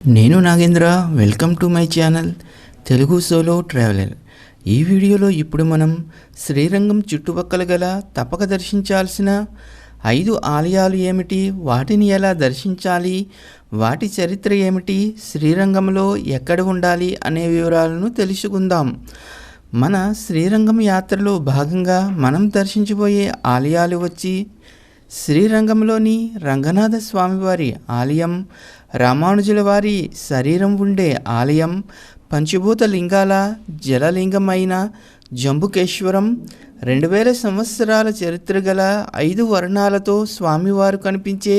నేను Nagendra. Welcome to my channel Telugu solo traveller. ఈ వీడియోలో ఇప్పుడు మనం శ్రీరంగం చుట్టుపక్కల గల తప్పక దర్శించాల్సిన 5 ఆలయాలు ఏమిటి, వాటిని ఎలా దర్శించాలి, వాటి చరిత్ర ఏమిటి, శ్రీరంగంలో ఎక్కడ ఉండాలి అనే వివరాలను తెలుసుకుందాం. మన శ్రీరంగం యాత్రలో భాగంగా మనం దర్శించబోయే ఆలయాలు వచ్చి శ్రీరంగంలోని రంగనాథ స్వామివారి ఆలయం, రామానుజుల వారి శరీరం ఉండే ఆలయం, పంచభూత లింగాల జలలింగం అయిన జంబుకేశ్వరం, 2000 సంవత్సరాల చరిత్ర గల 5 వర్ణాలతో స్వామివారు కనిపించే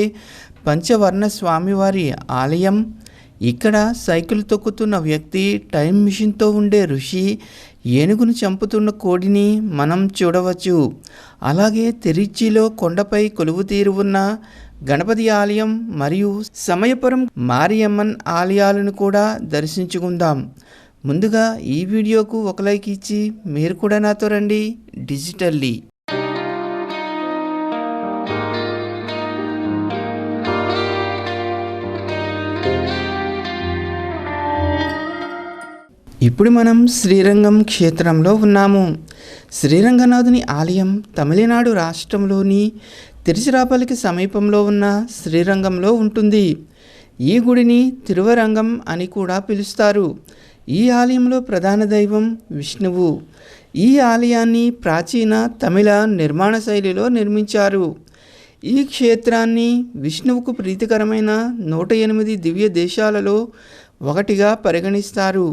పంచవర్ణ స్వామివారి ఆలయం, ఇక్కడ సైకిల్ తొక్కుతున్న వ్యక్తి, టైం మిషన్తో ఉండే ఋషి, ఏనుగును చంపుతున్న కోడిని మనం చూడవచ్చు. అలాగే తిరుచిలో కొండపై కొలువుతీరు ఉన్న గణపతి ఆలయం మరియు సమయపురం మారియమ్మన్ ఆలయాలను కూడా దర్శించుకుందాం. ముందుగా ఈ వీడియోకు ఒక లైక్ ఇచ్చి మీరు కూడా నాతో రండి డిజిటల్లీ. ఇప్పుడు మనం శ్రీరంగం క్షేత్రంలో ఉన్నాము. శ్రీరంగనాథుని ఆలయం తమిళనాడు రాష్ట్రంలోని తిరుచిరాపల్లికి సమీపంలో ఉన్న శ్రీరంగంలో ఉంటుంది. ఈ గుడిని తిరువరంగం అని కూడా పిలుస్తారు. ఈ ఆలయంలో ప్రధాన దైవం విష్ణువు. ఈ ఆలయాన్ని ప్రాచీన తమిళ నిర్మాణ శైలిలో నిర్మించారు. ఈ క్షేత్రాన్ని విష్ణువుకు ప్రీతికరమైన 108 దివ్య దేశాలలో ఒకటిగా పరిగణిస్తారు.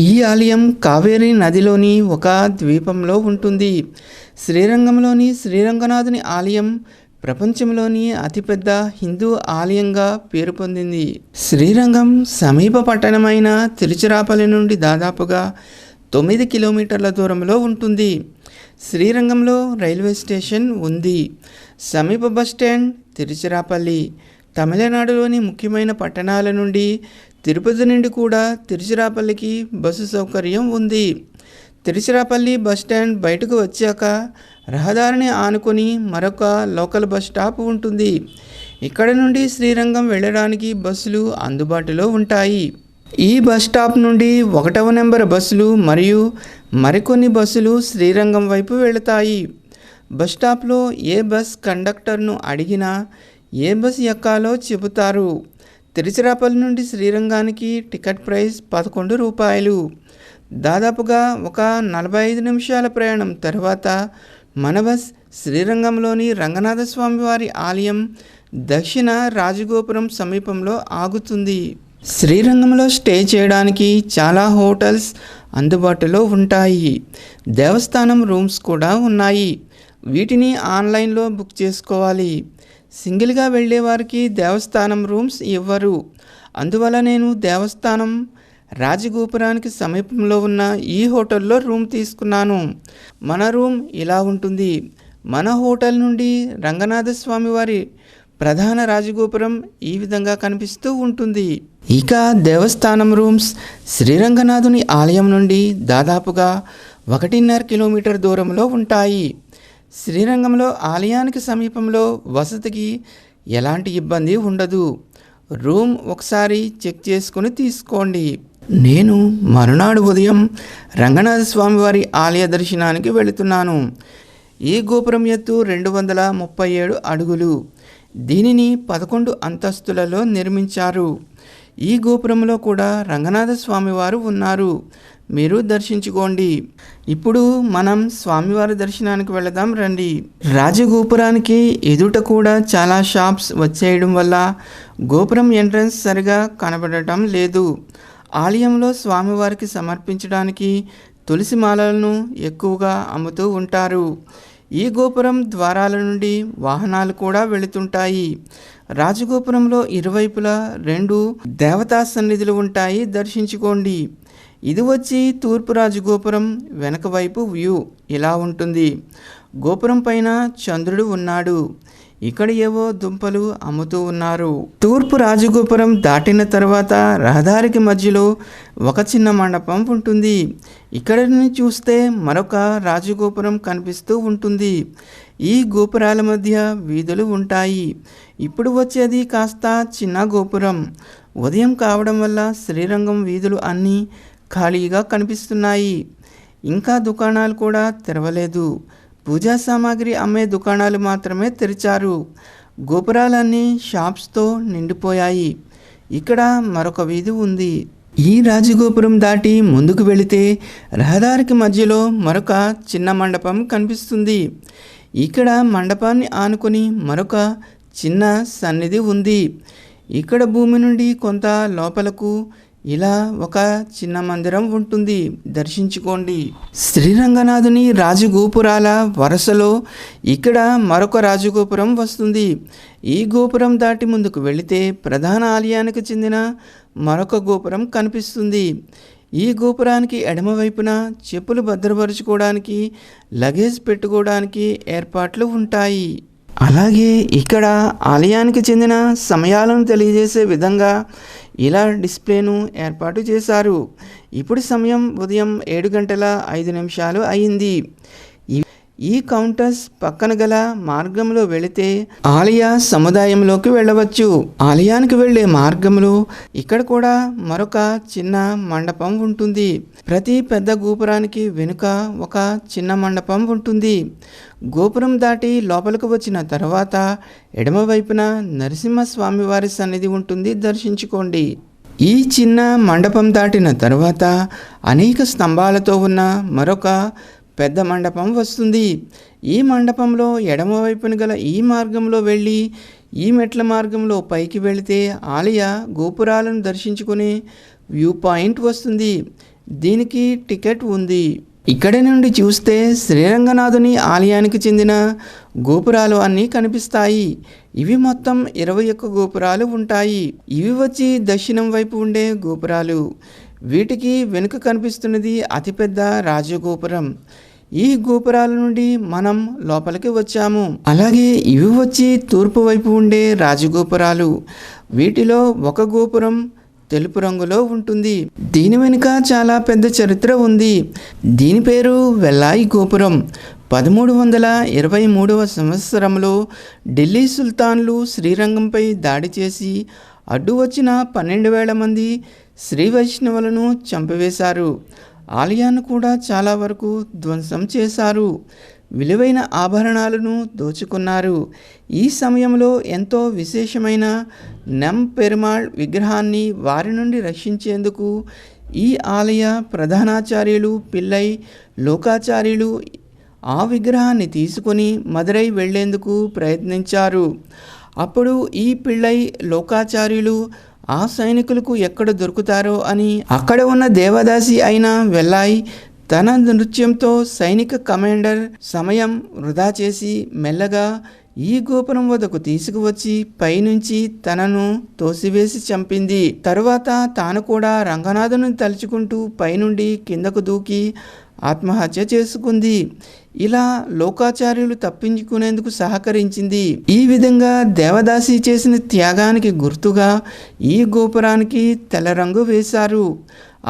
ఈ ఆలయం కావేరీ నదిలోని ఒక ద్వీపంలో ఉంటుంది. శ్రీరంగంలోని శ్రీరంగనాథుని ఆలయం ప్రపంచంలోని అతిపెద్ద హిందూ ఆలయంగా పేరు పొందింది. శ్రీరంగం సమీప పట్టణమైన తిరుచిరాపల్లి నుండి దాదాపుగా 9 కిలోమీటర్ల దూరంలో ఉంటుంది. శ్రీరంగంలో రైల్వే స్టేషన్ ఉంది. సమీప బస్ స్టాండ్ తిరుచిరాపల్లి. తమిళనాడులోని ముఖ్యమైన పట్టణాల నుండి, తిరుపతి నుండి కూడా తిరుచిరాపల్లికి బస్సు సౌకర్యం ఉంది. తిరుచిరాపల్లి బస్ స్టాండ్ బయటకు వచ్చాక రహదారిని ఆనుకొని మరొక లోకల్ బస్ స్టాప్ ఉంటుంది. ఇక్కడ నుండి శ్రీరంగం వెళ్ళడానికి బస్సులు అందుబాటులో ఉంటాయి. ఈ బస్ స్టాప్ నుండి 1వ నెంబర్ బస్సులు మరియు మరికొన్ని బస్సులు శ్రీరంగం వైపు వెళతాయి. బస్ స్టాప్లో ఏ బస్ కండక్టర్ను అడిగినా ఏ బస్ ఎక్కాలో చెబుతారు. తిరుచిరాపల్లి నుండి శ్రీరంగానికి టికెట్ ప్రైస్ 11 రూపాయలు. దాదాపుగా ఒక 45 నిమిషాల ప్రయాణం తర్వాత మన బస్ శ్రీరంగంలోని రంగనాథ స్వామివారి ఆలయం దక్షిణ రాజగోపురం సమీపంలో ఆగుతుంది. శ్రీరంగంలో స్టే చేయడానికి చాలా హోటల్స్ అందుబాటులో ఉంటాయి. దేవస్థానం రూమ్స్ కూడా ఉన్నాయి. వీటిని ఆన్లైన్లో బుక్ చేసుకోవాలి. సింగిల్గా వెళ్ళే వారికి దేవస్థానం రూమ్స్ ఇవ్వరు. అందువల్ల నేను దేవస్థానం రాజగోపురానికి సమీపంలో ఉన్న ఈ హోటల్లో రూమ్ తీసుకున్నాను. మన రూమ్ ఇలా ఉంటుంది. మన హోటల్ నుండి రంగనాథ స్వామి వారి ప్రధాన రాజగోపురం ఈ విధంగా కనిపిస్తూ ఉంటుంది. ఇక దేవస్థానం రూమ్స్ శ్రీరంగనాథుని ఆలయం నుండి దాదాపుగా 1.5 కిలోమీటర్ దూరంలో ఉంటాయి. శ్రీరంగంలో ఆలయానికి సమీపంలో వసతికి ఎలాంటి ఇబ్బంది ఉండదు. రూమ్ ఒకసారి చెక్ చేసుకుని తీసుకోండి. నేను మరునాడు ఉదయం రంగనాథ స్వామివారి ఆలయ దర్శనానికి వెళుతున్నాను. ఈ గోపురం ఎత్తు 237 అడుగులు. దీనిని 11 అంతస్తులలో నిర్మించారు. ఈ గోపురంలో కూడా రంగనాథ స్వామివారు ఉన్నారు. మీరు దర్శించుకోండి. ఇప్పుడు మనం స్వామివారి దర్శనానికి వెళదాం రండి. రాజగోపురానికి ఎదుట కూడా చాలా షాప్స్ వచ్చేయడం వల్ల గోపురం ఎంట్రన్స్ సరిగా కనబడటం లేదు. ఆలయంలో స్వామివారికి సమర్పించడానికి తులసి మాలలను ఎక్కువగా అమ్ముతూ ఉంటారు. ఈ గోపురం ద్వారాల నుండి వాహనాలు కూడా వెళుతుంటాయి. రాజగోపురంలో ఇరువైపులా 2 దేవతా సన్నిధులు ఉంటాయి. దర్శించుకోండి. ఇది వచ్చి తూర్పు రాజగోపురం వెనక వైపు వ్యూ ఇలా ఉంటుంది. గోపురం పైన చంద్రుడు ఉన్నాడు. ఇక్కడ ఏవో దుంపలు అమ్ముతూ ఉన్నారు. తూర్పు రాజగోపురం దాటిన తర్వాత రహదారికి మధ్యలో ఒక చిన్న మండపం ఉంటుంది. ఇక్కడ నుంచి చూస్తే మరొక రాజగోపురం కనిపిస్తూ ఉంటుంది. ఈ గోపురాల మధ్య వీధులు ఉంటాయి. ఇప్పుడు వచ్చేది కాస్త చిన్న గోపురం. ఉదయం కావడం వల్ల శ్రీరంగం వీధులు అన్నీ ఖాళీగా కనిపిస్తున్నాయి. ఇంకా దుకాణాలు కూడా తెరవలేదు. పూజా సామాగ్రి అమ్మే దుకాణాలు మాత్రమే తెరిచారు. గోపురాలన్నీ షాప్స్తో నిండిపోయాయి. ఇక్కడ మరొక వీధి ఉంది. ఈ రాజగోపురం దాటి ముందుకు వెళితే రహదారికి మధ్యలో మరొక చిన్న మండపం కనిపిస్తుంది. ఇక్కడ మండపాన్ని ఆనుకొని మరొక చిన్న సన్నిధి ఉంది. ఇక్కడ భూమి నుండి కొంత లోపలకు ఇలా ఒక చిన్న మందిరం ఉంటుంది, దర్శించుకోండి. శ్రీరంగనాథుని రాజగోపురాల వరుసలో ఇక్కడ మరొక రాజగోపురం వస్తుంది. ఈ గోపురం దాటి ముందుకు వెళితే ప్రధాన ఆలయానికి చెందిన మరొక గోపురం కనిపిస్తుంది. ఈ గోపురానికి ఎడమవైపున చెప్పులు భద్రపరుచుకోవడానికి, లగేజ్ పెట్టుకోవడానికి ఏర్పాట్లు ఉంటాయి. అలాగే ఇక్కడ ఆలయానికి చెందిన సమయాలను తెలియజేసే విధంగా ఇలా డిస్ప్లేను ఏర్పాటు చేశారు. ఇప్పుడు సమయం ఉదయం 7:05 అయింది. ఈ కౌంటర్స్ పక్కన గల మార్గంలో వెళితే ఆలయ సముదాయంలోకి వెళ్ళవచ్చు. ఆలయానికి వెళ్ళే మార్గంలో ఇక్కడ కూడా మరొక చిన్న మండపం ఉంటుంది. ప్రతి పెద్ద గోపురానికి వెనుక ఒక చిన్న మండపం ఉంటుంది. గోపురం దాటి లోపలికి వచ్చిన తర్వాత ఎడమవైపున నరసింహస్వామి వారి సన్నిధి ఉంటుంది, దర్శించుకోండి. ఈ చిన్న మండపం దాటిన తర్వాత అనేక స్తంభాలతో ఉన్న మరొక పెద్ద మండపం వస్తుంది. ఈ మండపంలో ఎడమవైపున గల ఈ మార్గంలో వెళ్ళి ఈ మెట్ల మార్గంలో పైకి వెళితే ఆలయ గోపురాలను దర్శించుకునే వ్యూ పాయింట్ వస్తుంది. దీనికి టికెట్ ఉంది. ఇక్కడి నుండి చూస్తే శ్రీరంగనాథుని ఆలయానికి చెందిన గోపురాలు అన్నీ కనిపిస్తాయి. ఇవి మొత్తం 21 గోపురాలు ఉంటాయి. ఇవి వచ్చి దక్షిణం వైపు ఉండే గోపురాలు. వీటికి వెనుక కనిపిస్తున్నది అతిపెద్ద రాజగోపురం. ఈ గోపురాల నుండి మనం లోపలికి వచ్చాము. అలాగే ఇవి వచ్చి తూర్పు వైపు ఉండే రాజగోపురాలు. వీటిలో ఒక గోపురం తెలుపు రంగులో ఉంటుంది. దీని వెనుక చాలా పెద్ద చరిత్ర ఉంది. దీని పేరు వెల్లాయి గోపురం. 1323 సంవత్సరంలో ఢిల్లీ సుల్తాన్లు శ్రీరంగంపై దాడి చేసి అడ్డు వచ్చిన 12,000 మంది శ్రీ వైష్ణవులను చంపివేశారు. ఆలయాన్ని కూడా చాలా వరకు ధ్వంసం చేశారు. విలువైన ఆభరణాలను దోచుకున్నారు. ఈ సమయంలో ఎంతో విశేషమైన నెమ్ పెరుమాళ్ విగ్రహాన్ని వారి నుండి రక్షించేందుకు ఈ ఆలయ ప్రధానాచార్యులు పిల్లై లోకాచార్యులు ఆ విగ్రహాన్ని తీసుకొని మదురై వెళ్లేందుకు ప్రయత్నించారు. అప్పుడు ఈ పిల్లై లోకాచార్యులు ఆ సైనికులకు ఎక్కడ దొరుకుతారో అని అక్కడ ఉన్న దేవదాసి అయిన వెల్లాయి తన నృత్యంతో సైనిక కమాండర్ సమయం వృధా చేసి మెల్లగా ఈ గోపురం వద్దకు తీసుకువచ్చి పైనుంచి తనను తోసివేసి చంపింది. తరువాత తాను కూడా రంగనాథుని తలుచుకుంటూ పైనుండి కిందకు దూకి ఆత్మహత్య చేసుకుంది. ఇలా లోకాచార్యులు తప్పించుకునేందుకు సహకరించింది. ఈ విధంగా దేవదాసి చేసిన త్యాగానికి గుర్తుగా ఈ గోపురానికి తెల్ల రంగు వేశారు.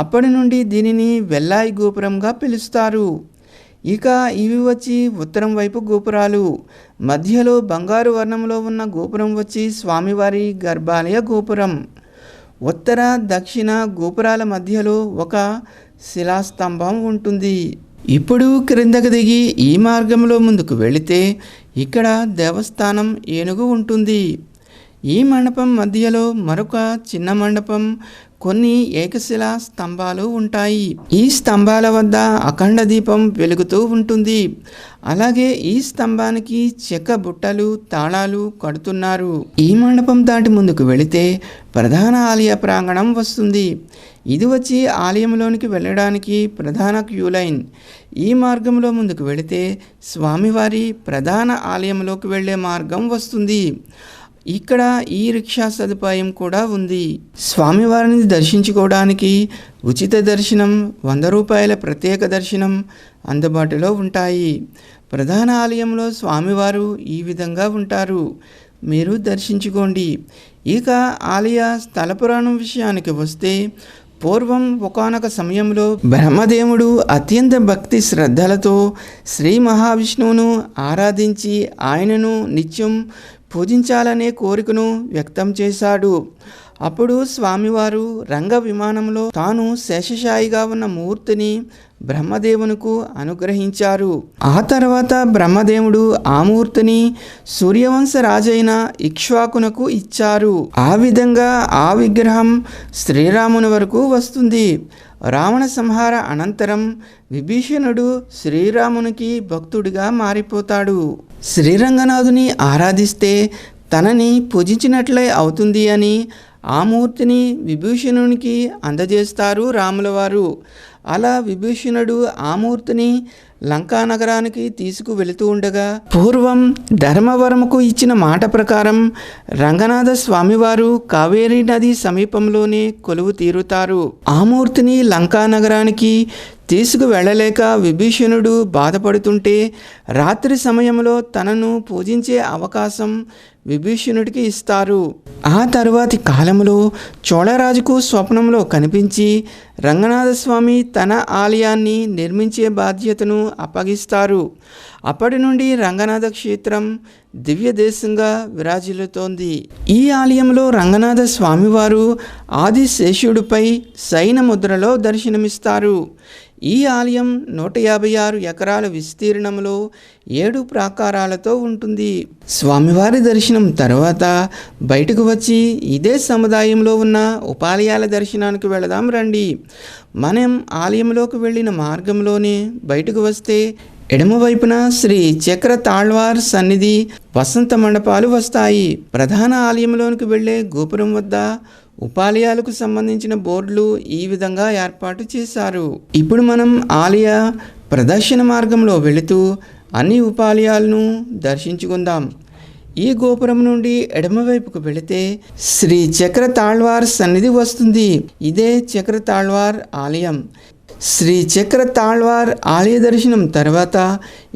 అప్పటి నుండి దీనిని వెల్లాయి గోపురంగా పిలుస్తారు. ఇక ఇవి వచ్చి ఉత్తరం వైపు గోపురాలు. మధ్యలో బంగారు వర్ణంలో ఉన్న గోపురం వచ్చి స్వామివారి గర్భాలయ గోపురం. ఉత్తర దక్షిణ గోపురాల మధ్యలో ఒక శిలాస్తంభం ఉంటుంది. ఇప్పుడు క్రిందకు దిగి ఈ మార్గంలో ముందుకు వెళితే ఇక్కడ దేవస్థానం ఏనుగు ఉంటుంది. ఈ మండపం మధ్యలో మరొక చిన్న మండపం, కొన్ని ఏకశిలా స్తంభాలు ఉంటాయి. ఈ స్తంభాల వద్ద అఖండ దీపం వెలుగుతూ ఉంటుంది. అలాగే ఈ స్తంభానికి చెక్క బుట్టలు తాళాలు కడుతున్నారు. ఈ మండపం దాటి ముందుకు వెళితే ప్రధాన ఆలయ ప్రాంగణం వస్తుంది. ఇది వచ్చి ఆలయంలోనికి వెళ్ళడానికి ప్రధాన క్యూ లైన్. ఈ మార్గంలో ముందుకు వెళితే స్వామివారి ప్రధాన ఆలయంలోకి వెళ్ళే మార్గం వస్తుంది. ఇక్కడ ఈ రిక్షా సదుపాయం కూడా ఉంది. స్వామివారిని దర్శించుకోవడానికి ఉచిత దర్శనం, 100 రూపాయల ప్రత్యేక దర్శనం అందుబాటులో ఉంటాయి. ప్రధాన ఆలయంలో స్వామివారు ఈ విధంగా ఉంటారు, మీరు దర్శించుకోండి. ఇక ఆలయ స్థల పురాణం విషయానికి వస్తే, పూర్వం ఒకానొక సమయంలో బ్రహ్మదేవుడు అత్యంత భక్తి శ్రద్ధలతో శ్రీ మహావిష్ణువును ఆరాధించి ఆయనను నిత్యం పూజించాలనే కోరికను వ్యక్తం చేశాడు. అప్పుడు స్వామివారు రంగ విమానంలో తాను శేషశాయిగా ఉన్న మూర్తిని బ్రహ్మదేవునికి అనుగ్రహించారు. ఆ తర్వాత బ్రహ్మదేవుడు ఆ మూర్తిని సూర్యవంశ రాజైన ఇక్ష్వాకునకు ఇచ్చారు. ఆ విధంగా ఆ విగ్రహం శ్రీరాముని వరకు వస్తుంది. రావణ సంహార అనంతరం విభీషణుడు శ్రీరామునికి భక్తుడిగా మారిపోతాడు. శ్రీరంగనాథుని ఆరాధిస్తే తనని పూజించినట్లే అవుతుంది అని ఆ మూర్తిని విభీషణునికి అందజేస్తారు రాముల వారు. అలా విభీషణుడు ఆ మూర్తిని లంకా నగరానికి తీసుకువెళుతూ ఉండగా, పూర్వం ధర్మవరముకు ఇచ్చిన మాట ప్రకారం రంగనాథ స్వామివారు కావేరీ నది సమీపంలోనే కొలువు తీరుతారు. ఆ మూర్తిని లంకా నగరానికి తీసుకువెళ్ళలేక విభీషణుడు బాధపడుతుంటే, రాత్రి సమయంలో తనను పూజించే అవకాశం విభీషణుడికి ఇస్తారు. ఆ తరువాతి కాలంలో చోళరాజుకు స్వప్నంలో కనిపించి రంగనాథస్వామి తన ఆలయాన్ని నిర్మించే బాధ్యతను అప్పగిస్తారు. అప్పటి నుండి రంగనాథ క్షేత్రం దివ్య దేశంగా విరాజిల్లుతోంది. ఈ ఆలయంలో రంగనాథ స్వామివారు ఆదిశేషుడిపై శయన ముద్రలో దర్శనమిస్తారు. ఈ ఆలయం 156 ఎకరాల విస్తీర్ణంలో 7 ప్రాకారాలతో ఉంటుంది. స్వామివారి దర్శనం తర్వాత బయటకు వచ్చి ఇదే సముదాయంలో ఉన్న ఉపాలయాల దర్శనానికి వెళదాం రండి. మనం ఆలయంలోకి వెళ్ళిన మార్గంలోనే బయటకు వస్తే ఎడమవైపున శ్రీ చక్ర తాళ్వార్ సన్నిధి, వసంత మండపాలు వస్తాయి. ప్రధాన ఆలయంలోనికి వెళ్ళే గోపురం వద్ద ఉపాలయాలకు సంబంధించిన బోర్డులు ఈ విధంగా ఏర్పాటు చేశారు. ఇప్పుడు మనం ఆలయ ప్రదర్శన మార్గంలో వెళుతూ అన్ని ఉపాలయాలను దర్శించుకుందాం. ఈ గోపురం నుండి ఎడమవైపుకు వెళితే శ్రీ చక్ర తాళ్వార్ సన్నిధి వస్తుంది. ఇదే చక్ర తాళ్వార్ ఆలయం. శ్రీ చక్ర తాళ్వార్ ఆలయ దర్శనం తర్వాత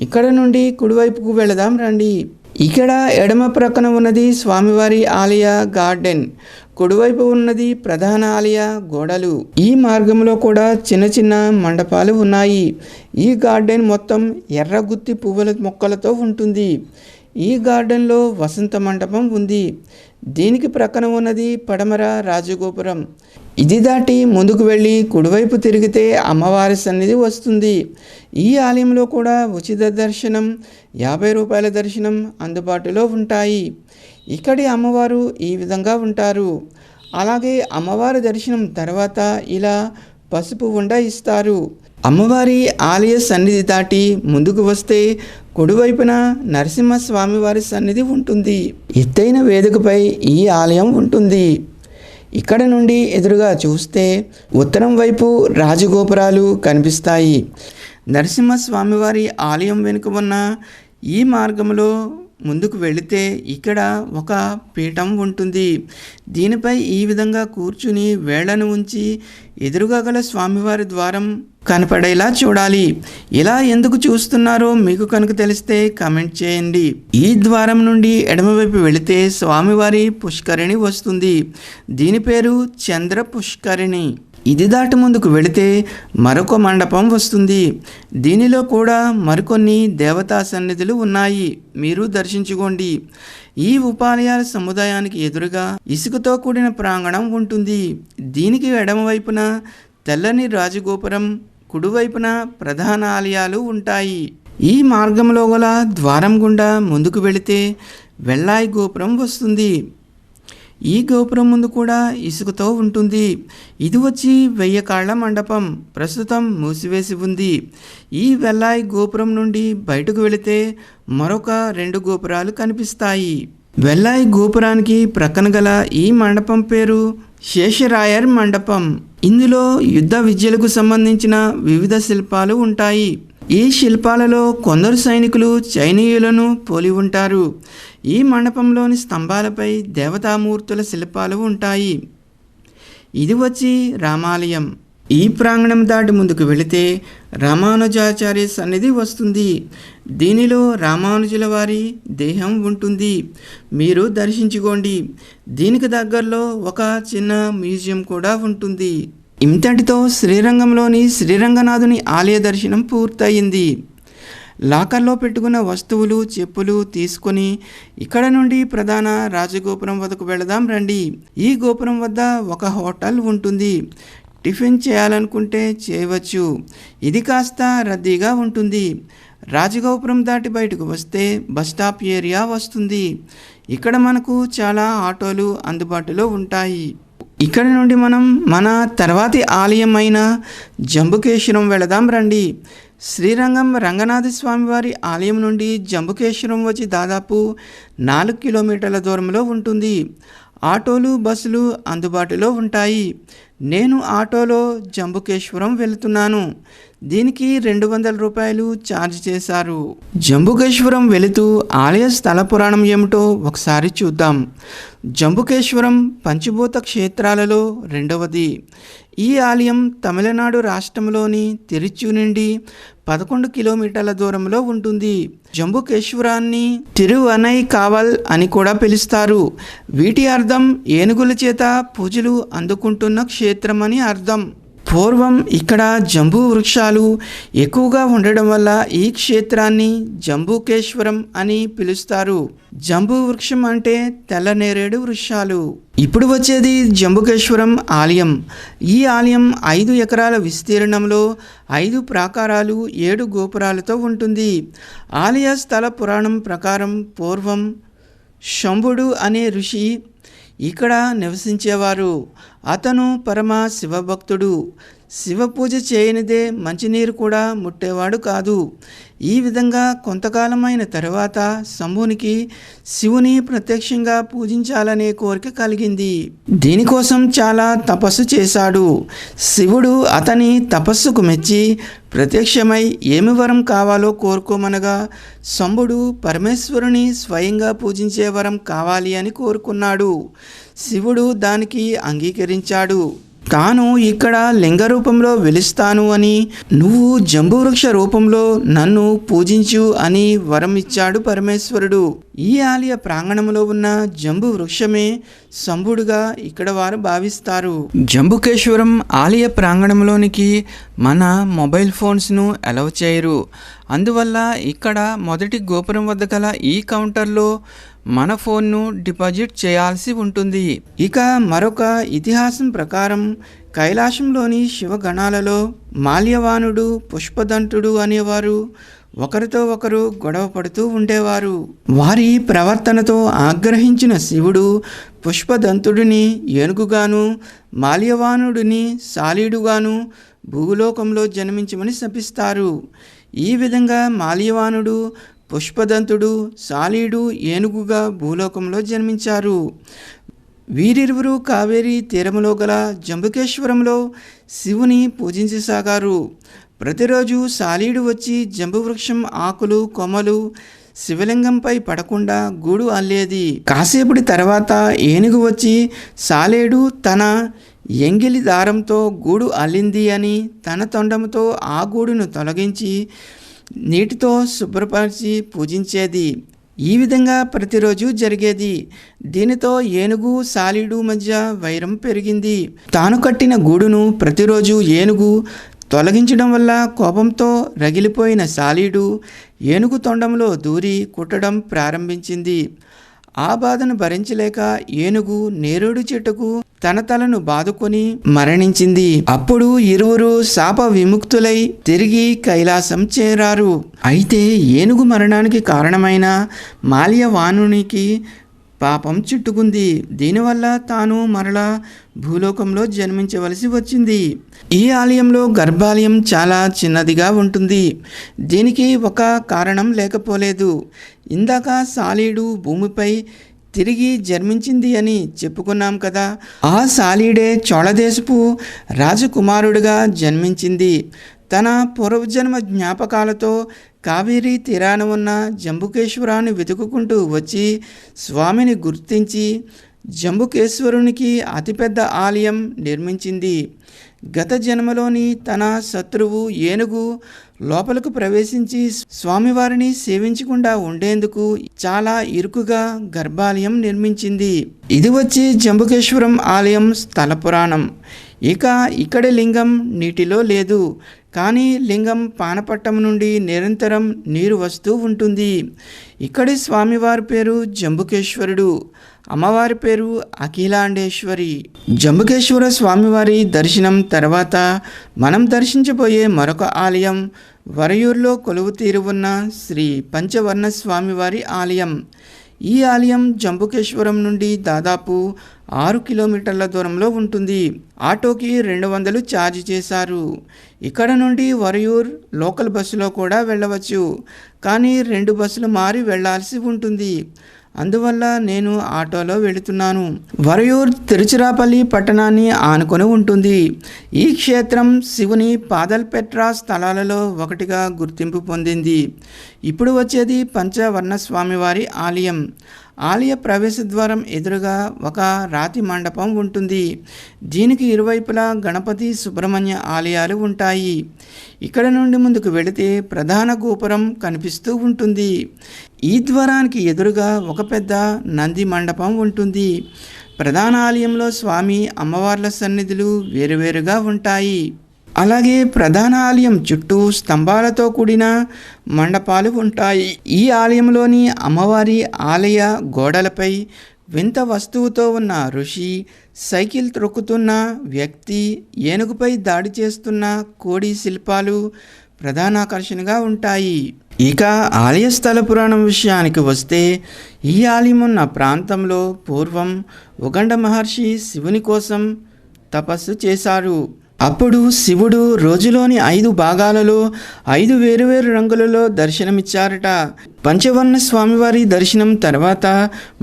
ఇక్కడ నుండి కుడివైపుకు వెళదాం రండి. ఇక్కడ ఎడమ ప్రక్కన ఉన్నది స్వామివారి ఆలయ గార్డెన్, కుడివైపు ఉన్నది ప్రధాన ఆలయ గోడలు. ఈ మార్గంలో కూడా చిన్న చిన్న మండపాలు ఉన్నాయి. ఈ గార్డెన్ మొత్తం ఎర్రగుత్తి పువ్వుల మొక్కలతో ఉంటుంది. ఈ గార్డెన్లో వసంత మండపం ఉంది. దీనికి ప్రక్కన ఉన్నది పడమర రాజగోపురం. ఇది దాటి ముందుకు వెళ్ళి కుడివైపు తిరిగితే అమ్మవారి సన్నిధి వస్తుంది. ఈ ఆలయంలో కూడా ఉచిత దర్శనం, 50 రూపాయల దర్శనం అందుబాటులో ఉంటాయి. ఇక్కడి అమ్మవారు ఈ విధంగా ఉంటారు. అలాగే అమ్మవారి దర్శనం తర్వాత ఇలా పసుపు ఉండ ఇస్తారు. అమ్మవారి ఆలయ సన్నిధి దాటి ముందుకు వస్తే కుడివైపున నరసింహస్వామివారి సన్నిధి ఉంటుంది. ఎత్తైన వేదికపై ఈ ఆలయం ఉంటుంది. ఇక్కడ నుండి ఎదురుగా చూస్తే ఉత్తరం వైపు రాజగోపురాలు కనిపిస్తాయి. నరసింహస్వామివారి ఆలయం వెనుక ఉన్న ఈ మార్గంలో ముందుకు వెళితే ఇక్కడ ఒక పీఠం ఉంటుంది. దీనిపై ఈ విధంగా కూర్చుని వేళ్లను ఉంచి ఎదురుగా గల స్వామివారి ద్వారం కనపడేలా చూడాలి. ఇలా ఎందుకు చూస్తున్నారో మీకు కనుక తెలిస్తే కామెంట్ చేయండి. ఈ ద్వారం నుండి ఎడమవైపు వెళితే స్వామివారి పుష్కరిణి వస్తుంది. దీని పేరు చంద్ర పుష్కరిణి. ఇది దాటి ముందుకు వెళితే మరొక మండపం వస్తుంది. దీనిలో కూడా మరికొన్ని దేవతా సన్నిధులు ఉన్నాయి, మీరు దర్శించుకోండి. ఈ ఉపాలయాల సముదాయానికి ఎదురుగా ఇసుకతో కూడిన ప్రాంగణం ఉంటుంది. దీనికి ఎడమవైపున తెల్లని రాజగోపురం, కుడివైపున ప్రధాన ఆలయాలు ఉంటాయి. ఈ మార్గంలో గల ద్వారం గుండా ముందుకు వెళితే వెల్లాయి గోపురం వస్తుంది. ఈ గోపురం ముందు కూడా ఇసుకతో ఉంటుంది. ఇది వచ్చి 1000 కాళ్ల మండపం, ప్రస్తుతం మూసివేసి ఉంది. ఈ వెల్లాయి గోపురం నుండి బయటకు వెళితే మరొక 2 గోపురాలు కనిపిస్తాయి. వెల్లాయి గోపురానికి ప్రక్కన గల ఈ మండపం పేరు శేషరాయర్ మండపం. ఇందులో యుద్ధ విద్యలకు సంబంధించిన వివిధ శిల్పాలు ఉంటాయి. ఈ శిల్పాలలో కొందరు సైనికులు చైనీయులను పోలి ఉంటారు. ఈ మండపంలోని స్తంభాలపై దేవతామూర్తుల శిల్పాలు ఉంటాయి. ఇది వచ్చి రామాలయం. ఈ ప్రాంగణం దాటి ముందుకు వెళితే రామానుజాచార్య సన్నిధి వస్తుంది. దీనిలో రామానుజుల వారి దేహం ఉంటుంది. మీరు దర్శించుకోండి. దీనికి దగ్గరలో ఒక చిన్న మ్యూజియం కూడా ఉంటుంది. ఇంతటితో శ్రీరంగంలోని శ్రీరంగనాథుని ఆలయ దర్శనం పూర్తయింది. లాకర్లో పెట్టుకున్న వస్తువులు, చెప్పులు తీసుకొని ఇక్కడ నుండి ప్రధాన రాజగోపురం వద్దకు వెళదాం రండి. ఈ గోపురం వద్ద ఒక హోటల్ ఉంటుంది. టిఫిన్ చేయాలనుకుంటే చేయవచ్చు. ఇది కాస్త రద్దీగా ఉంటుంది. రాజగోపురం దాటి బయటకు వస్తే బస్టాప్ ఏరియా వస్తుంది. ఇక్కడ మనకు చాలా ఆటోలు అందుబాటులో ఉంటాయి. ఇక్కడ నుండి మనం మన తర్వాతి ఆలయం అయిన జంబుకేశ్వరం వెళదాం రండి. శ్రీరంగం రంగనాథ స్వామి వారి ఆలయం నుండి జంబుకేశ్వరం వచ్చి దాదాపు 4 కిలోమీటర్ల దూరంలో ఉంటుంది. ఆటోలు, బస్సులు అందుబాటులో ఉంటాయి. నేను ఆటోలో జంబుకేశ్వరం వెళుతున్నాను. దీనికి 200 రూపాయలు ఛార్జ్ చేశారు. జంబుకేశ్వరం వెళుతూ ఆలయ స్థల పురాణం ఏమిటో ఒకసారి చూద్దాం. జంబుకేశ్వరం పంచభూత క్షేత్రాలలో రెండవది. ఈ ఆలయం తమిళనాడు రాష్ట్రంలోని తిరుచి నుండి 11 కిలోమీటర్ల దూరంలో ఉంటుంది. జంబుకేశ్వరాన్ని తిరువనై కావల్ అని కూడా పిలుస్తారు. వీటి అర్థం ఏనుగుల చేత పూజలు అందుకుంటున్న క్షేత్రం అని అర్థం. పూర్వం ఇక్కడ జంబూ వృక్షాలు ఎక్కువగా ఉండడం వల్ల ఈ క్షేత్రాన్ని జంబుకేశ్వరం అని పిలుస్తారు. జంబూ వృక్షం అంటే తెల్ల నేరేడు వృక్షాలు. ఇప్పుడు వచ్చేది జంబుకేశ్వరం ఆలయం. ఈ ఆలయం 5 ఎకరాల విస్తీర్ణంలో 5 ప్రాకారాలు 7 గోపురాలతో ఉంటుంది. ఆలయ స్థల పురాణం ప్రకారం పూర్వం శంభుడు అనే ఋషి ఇక్కడ నివసించేవారు. అతను పరమ శివభక్తుడు. శివ పూజ చేయనిదే మంచినీరు కూడా ముట్టేవాడు కాదు. ఈ విధంగా కొంతకాలమైన తరువాత శంభునికి శివుని ప్రత్యక్షంగా పూజించాలనే కోరిక కలిగింది. దీనికోసం చాలా తపస్సు చేశాడు. శివుడు అతని తపస్సుకు మెచ్చి ప్రత్యక్షమై ఏమి వరం కావాలో కోరుకోమనగా శంభుడు పరమేశ్వరుని స్వయంగా పూజించే వరం కావాలి అని కోరుకున్నాడు. శివుడు దానికి అంగీకరించాడు. తాను ఇక్కడ లింగ రూపంలో వెలుస్తాను అని, నువ్వు జంబువృక్ష రూపంలో నన్ను పూజించు అని వరం ఇచ్చాడు పరమేశ్వరుడు. ఈ ఆలయ ప్రాంగణంలో ఉన్న జంబు వృక్షమే శంభుడుగా ఇక్కడ వారు భావిస్తారు. జంబుకేశ్వరం ఆలయ ప్రాంగణంలోనికి మన మొబైల్ ఫోన్స్ను అలౌ చేయరు. అందువల్ల ఇక్కడ మొదటి గోపురం వద్ద గల ఈ కౌంటర్లో మన ఫోన్ను డిపాజిట్ చేయాల్సి ఉంటుంది. ఇక మరొక ఇతిహాసం ప్రకారం కైలాసంలోని శివగణాలలో మాల్యవానుడు, పుష్పదంతుడు అనేవారు ఒకరితో ఒకరు గొడవ పడుతూ ఉండేవారు. వారి ప్రవర్తనతో ఆగ్రహించిన శివుడు పుష్పదంతుడిని ఏనుగుగాను, మాల్యవానుడిని సాలీడుగాను భూలోకంలో జన్మించమని శపిస్తారు. ఈ విధంగా మాల్యవానుడు, పుష్పదంతుడు, సాలీడు ఏనుగుగా భూలోకంలో జన్మించారు. వీరిరువురు కావేరీ తీరములో గల జంబుకేశ్వరంలో శివుని పూజించసాగారు. ప్రతిరోజు సాలీడు వచ్చి జంబువృక్షం ఆకులు, కొమ్మలు శివలింగంపై పడకుండా గూడు అల్లేది. కాసేపటి తర్వాత ఏనుగు వచ్చి సాలేడు తన ఎంగిలి దారంతో గూడు అల్లింది అని తన తొండంతో ఆ గూడును తొలగించి నీటితో శుభ్రపరిచి పూజించేది. ఈ విధంగా ప్రతిరోజు జరిగేది. దీనితో ఏనుగు, సాలీడు మధ్య వైరం పెరిగింది. తాను కట్టిన గూడును ప్రతిరోజు ఏనుగు తొలగించడం వల్ల కోపంతో రగిలిపోయిన సాలీడు ఏనుగు తొండంలో దూరి కుట్టడం ప్రారంభించింది. ఆ బాధను భరించలేక ఏనుగు నేరేడు చెట్టుకు తన తలను బాదుకొని మరణించింది. అప్పుడు ఇరువురు శాప విముక్తులై తిరిగి కైలాసం చేరారు. అయితే ఏనుగు మరణానికి కారణమైన మాల్యవానునికి పాపం చుట్టుకుంది. దీనివల్ల తాను మరలా భూలోకంలో జన్మించవలసి వచ్చింది. ఈ ఆలయంలో గర్భాలయం చాలా చిన్నదిగా ఉంటుంది. దీనికి ఒక కారణం లేకపోలేదు. ఇందాక సాలీడు భూమిపై తిరిగి జన్మించింది అని చెప్పుకున్నాం కదా. ఆ సాలీడే చోళదేశపు రాజకుమారుడిగా జన్మించింది. తన పూర్వజన్మ జ్ఞాపకాలతో కావేరీ తీరాన ఉన్న జంబుకేశ్వరాన్ని వెతుకుకుంటూ వచ్చి స్వామిని గుర్తించి జంబుకేశ్వరునికి అతిపెద్ద ఆలయం నిర్మించింది. గత జన్మలోని తన శత్రువు ఏనుగు లోపలకు ప్రవేశించి స్వామివారిని సేవించకుండా ఉండేందుకు చాలా ఇరుకుగా గర్భాలయం నిర్మించింది. ఇది వచ్చి జంబుకేశ్వరం ఆలయం స్థల పురాణం. ఇక్కడి లింగం నీటిలో లేదు, కానీ లింగం పానపట్టం నుండి నిరంతరం నీరు వస్తూ ఉంటుంది. ఇక్కడి స్వామివారి పేరు జంబుకేశ్వరుడు, అమ్మవారి పేరు అఖిలాండేశ్వరి. జంబుకేశ్వర స్వామివారి దర్శనం తర్వాత మనం దర్శించబోయే మరొక ఆలయం వరయూరులో కొలువు తీరి ఉన్న శ్రీ పంచవర్ణ స్వామివారి ఆలయం. ఈ ఆలయం జంబుకేశ్వరం నుండి దాదాపు 6 కిలోమీటర్ల దూరంలో ఉంటుంది. ఆటోకి 200 ఛార్జ్ చేశారు. ఇక్కడ నుండి వరయూర్ లోకల్ బస్సులో కూడా వెళ్ళవచ్చు, కానీ 2 బస్సులు మారి వెళ్లాల్సి ఉంటుంది. అందువల్ల నేను ఆటోలో వెళుతున్నాను. వరయూర్ తిరుచిరాపల్లి పట్టణాన్ని ఆనుకొని ఉంటుంది. ఈ క్షేత్రం శివుని పాదల్పెట్రా స్థలాలలో ఒకటిగా గుర్తింపు పొందింది. ఇప్పుడు వచ్చేది పంచవర్ణ స్వామివారి ఆలయం. ఆలయ ప్రవేశ ద్వారం ఎదురుగా ఒక రాతి మండపం ఉంటుంది. దీనికి ఇరువైపులా గణపతి, సుబ్రహ్మణ్య ఆలయాలు ఉంటాయి. ఇక్కడ నుండి ముందుకు వెళితే ప్రధాన గోపురం కనిపిస్తూ ఉంటుంది. ఈ ద్వారానికి ఎదురుగా ఒక పెద్ద నంది మండపం ఉంటుంది. ప్రధాన ఆలయంలో స్వామి, అమ్మవార్ల సన్నిధులు వేరువేరుగా ఉంటాయి. అలాగే ప్రధాన ఆలయం చుట్టూ స్తంభాలతో కూడిన మండపాలు ఉంటాయి. ఈ ఆలయంలోని అమ్మవారి ఆలయ గోడలపై వింత వస్తువుతో ఉన్న ఋషి, సైకిల్ త్రొక్కుతున్న వ్యక్తి, ఏనుగుపై దాడి చేస్తున్న కోడి శిల్పాలు ప్రధాన ఆకర్షణగా ఉంటాయి. ఇక ఆలయ స్థల పురాణం విషయానికి వస్తే, ఈ ఆలయం ఉన్న ప్రాంతంలో పూర్వం ఉగండ మహర్షి శివుని కోసం తపస్సు చేశారు. అప్పుడు శివుడు రోజులోని 5 భాగాలలో 5 వేరువేరు రంగులలో దర్శనమిచ్చారట. పంచవర్ణ స్వామివారి దర్శనం తర్వాత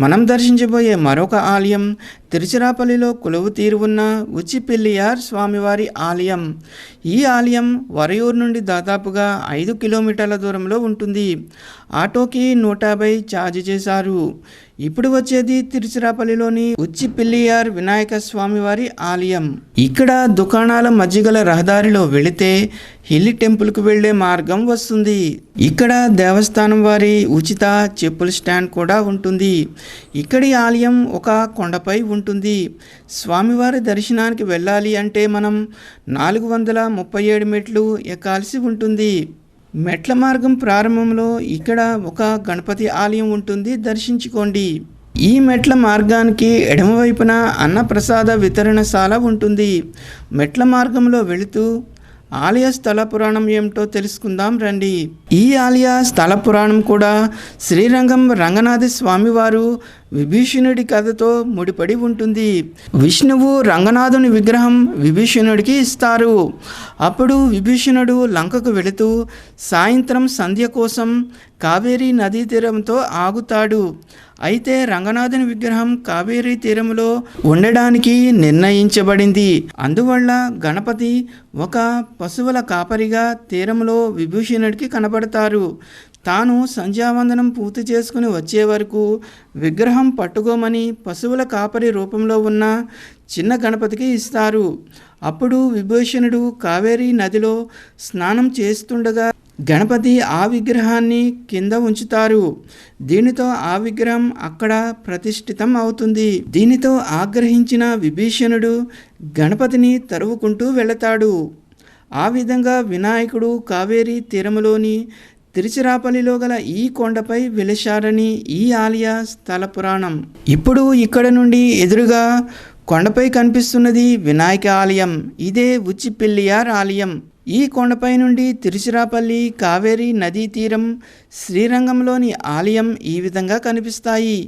మనం దర్శించబోయే మరొక ఆలయం తిరుచిరాపల్లిలో కొలువు తీరి ఉన్న ఉచ్చిపిల్లియార్ స్వామివారి ఆలయం. ఈ ఆలయం వరయూరు నుండి దాదాపుగా 5 కిలోమీటర్ల దూరంలో ఉంటుంది. ఆటోకి 150 ఛార్జ్ చేశారు. ఇప్పుడు వచ్చేది తిరుచిరాపల్లిలోని ఉచ్చిపిల్లియార్ వినాయక స్వామివారి ఆలయం. ఇక్కడ దుకాణాల మధ్యగల రహదారిలో వెళితే హిల్లీ టెంపుల్కు వెళ్లే మార్గం వస్తుంది. ఇక్కడ దేవస్థానం వారి ఉచిత చెప్పుల స్టాండ్ కూడా ఉంటుంది. ఇక్కడి ఆలయం ఒక కొండపై ఉంటుంది. స్వామివారి దర్శనానికి వెళ్ళాలి అంటే మనం 437 మెట్లు ఎక్కాల్సి ఉంటుంది. మెట్ల మార్గం ప్రారంభంలో ఇక్కడ ఒక గణపతి ఆలయం ఉంటుంది, దర్శించుకోండి. ఈ మెట్ల మార్గానికి ఎడమవైపున అన్నప్రసాద వితరణశాల ఉంటుంది. మెట్ల మార్గంలో వెళుతూ ఆలయ స్థల పురాణం ఏమిటో తెలుసుకుందాం రండి. ఈ ఆలయ స్థల పురాణం కూడా శ్రీరంగం రంగనాథ స్వామివారు విభీషణుడి కథతో ముడిపడి ఉంటుంది. విష్ణువు రంగనాథుని విగ్రహం విభీషణుడికి ఇస్తారు. అప్పుడు విభీషణుడు లంకకు వెళుతూ సాయంత్రం సంధ్య కోసం కావేరీ నదీ తీరంతో ఆగుతాడు. అయితే రంగనాథుని విగ్రహం కావేరీ తీరంలో ఉండడానికి నిర్ణయించబడింది. అందువల్ల గణపతి ఒక పశువుల కాపరిగా తీరంలో విభీషణుడికి కనబడతారు. తాను సంధ్యావందనం పూర్తి చేసుకుని వచ్చే వరకు విగ్రహం పట్టుకోమని పశువుల కాపరి రూపంలో ఉన్న చిన్న గణపతికి ఇస్తారు. అప్పుడు విభీషణుడు కావేరీ నదిలో స్నానం చేస్తుండగా గణపతి ఆ విగ్రహాన్ని కింద ఉంచుతారు. దీనితో ఆ విగ్రహం అక్కడ ప్రతిష్ఠితం అవుతుంది. దీనితో ఆగ్రహించిన విభీషణుడు గణపతిని తరువుకుంటూ వెళతాడు. ఆ విధంగా వినాయకుడు కావేరీ తీరములోని తిరుచిరాపల్లిలో గల ఈ కొండపై వెలిశారని ఈ ఆలయ స్థల పురాణం. ఇప్పుడు ఇక్కడ నుండి ఎదురుగా కొండపై కనిపిస్తున్నది వినాయక ఆలయం. ఇదే ఉచ్చిపిల్లియార్ ఆలయం. ఈ కొండపై నుండి తిరుచిరాపల్లి, కావేరీ నదీ తీరం, శ్రీరంగంలోని ఆలయం ఈ విధంగా కనిపిస్తాయి.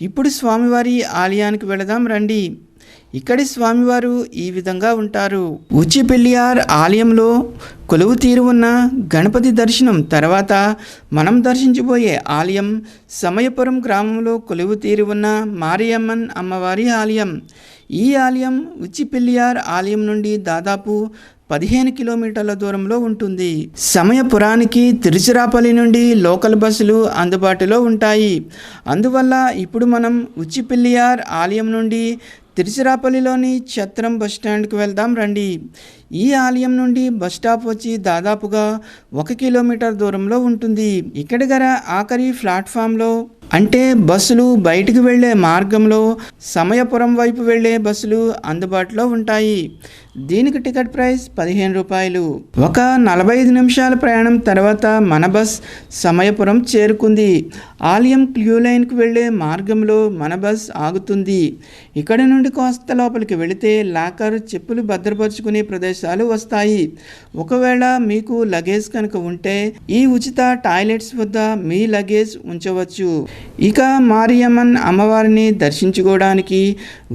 ఇప్పుడు స్వామివారి ఆలయానికి వెళదాం రండి. ఇక్కడి స్వామివారు ఈ విధంగా ఉంటారు. ఉచ్చిపిల్లియార్ ఆలయంలో కొలువు తీరి ఉన్న గణపతి దర్శనం తర్వాత మనం దర్శించబోయే ఆలయం సమయపురం గ్రామంలో కొలువు తీరి ఉన్న మారియమ్మన్ అమ్మవారి ఆలయం. ఈ ఆలయం ఉచ్చిపిల్లియార్ ఆలయం నుండి దాదాపు 15 కిలోమీటర్ల దూరంలో ఉంటుంది. సమయపురానికి తిరుచిరాపల్లి నుండి లోకల్ బస్సులు అందుబాటులో ఉంటాయి. అందువల్ల ఇప్పుడు మనం ఉచ్చిపిల్లియార్ ఆలయం నుండి తిరుచిరాపల్లిలోని ఛత్రం బస్టాండ్కి వెళ్దాం రండి. ఈ ఆలయం నుండి బస్ స్టాప్ వచ్చి దాదాపుగా 1 కిలోమీటర్ దూరంలో ఉంటుంది. ఇక్కడ గల ఆఖరి ప్లాట్ఫామ్లో అంటే బస్సులు బయటికి వెళ్ళే మార్గంలో సమయపురం వైపు వెళ్ళే బస్సులు అందుబాటులో ఉంటాయి. దీనికి టికెట్ ప్రైస్ 15 రూపాయలు. ఒక 45 నిమిషాల ప్రయాణం తర్వాత మన బస్ సమయపురం చేరుకుంది. ఆలయం క్యూ లైన్కి వెళ్ళే మార్గంలో మన బస్ ఆగుతుంది. ఇక్కడ నుండి కాస్త లోపలికి వెళితే లాకర్, చెప్పులు భద్రపరుచుకునే ప్రదేశాలు వస్తాయి. ఒకవేళ మీకు లగేజ్ కనుక ఉంటే ఈ ఉచిత టాయిలెట్స్ వద్ద మీ లగేజ్ ఉంచవచ్చు. ఇక మారియమ్మన్ అమ్మవారిని దర్శించుకోవడానికి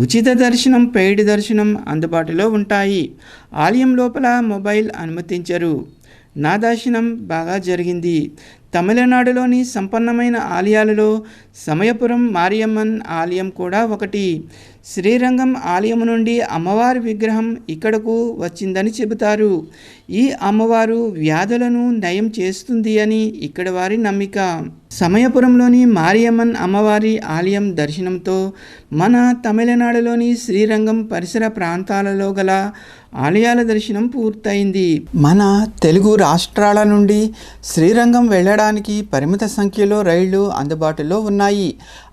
ఉచిత దర్శనం, పెయిడ్ దర్శనం అందుబాటులో ఉంటాయి. ఆలయం లోపల మొబైల్ అనుమతించరు. నా దర్శనం బాగా జరిగింది. తమిళనాడులోని సంపన్నమైన ఆలయాలలో సమయపురం మారియమ్మన్ ఆలయం కూడా ఒకటి. శ్రీరంగం ఆలయం నుండి అమ్మవారి విగ్రహం ఇక్కడకు వచ్చిందని చెబుతారు. ఈ అమ్మవారు వ్యాధులను నయం చేస్తుంది అని ఇక్కడ వారి నమ్మిక. సమయపురంలోని మారియమ్మన్ అమ్మవారి ఆలయం దర్శనంతో మన తమిళనాడులోని శ్రీరంగం పరిసర ప్రాంతాలలో గల ఆలయాల దర్శనం పూర్తయింది. మన తెలుగు రాష్ట్రాల నుండి శ్రీరంగం వెళ్ళడానికి పరిమిత సంఖ్యలో రైళ్లు అందుబాటులో ఉన్నాయి.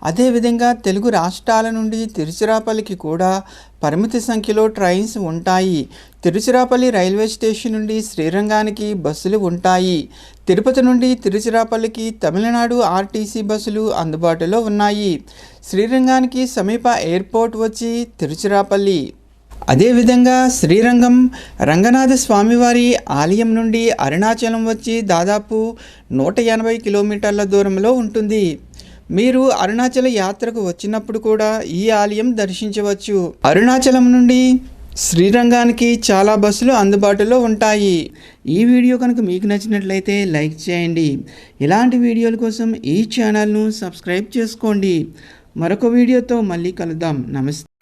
అదేవిధంగా తెలుగు రాష్ట్రాల నుండి తిరుచిరాపల్లికి కూడా పరిమిత సంఖ్యలో ట్రైన్స్ ఉంటాయి. తిరుచిరాపల్లి రైల్వే స్టేషన్ నుండి శ్రీరంగానికి బస్సులు ఉంటాయి. తిరుపతి నుండి తిరుచిరాపల్లికి తమిళనాడు ఆర్టీసీ బస్సులు అందుబాటులో ఉన్నాయి. శ్రీరంగానికి సమీప ఎయిర్పోర్ట్ వచ్చి తిరుచిరాపల్లి. అదేవిధంగా శ్రీరంగం రంగనాథ స్వామివారి ఆలయం నుండి అరుణాచలం వచ్చి దాదాపు 180 కిలోమీటర్ల దూరంలో ఉంటుంది. మీరు అరుణాచల యాత్రకు వచ్చినప్పుడు కూడా ఈ ఆలయం దర్శించవచ్చు. అరుణాచలం నుండి శ్రీరంగానికి చాలా బస్సులు అందుబాటులో ఉంటాయి. ఈ వీడియో కనుక మీకు నచ్చినట్లయితే లైక్ చేయండి. ఇలాంటి వీడియోల కోసం ఈ ఛానల్ను సబ్స్క్రైబ్ చేసుకోండి. మరొక వీడియోతో మళ్ళీ కలుద్దాం. నమస్తే.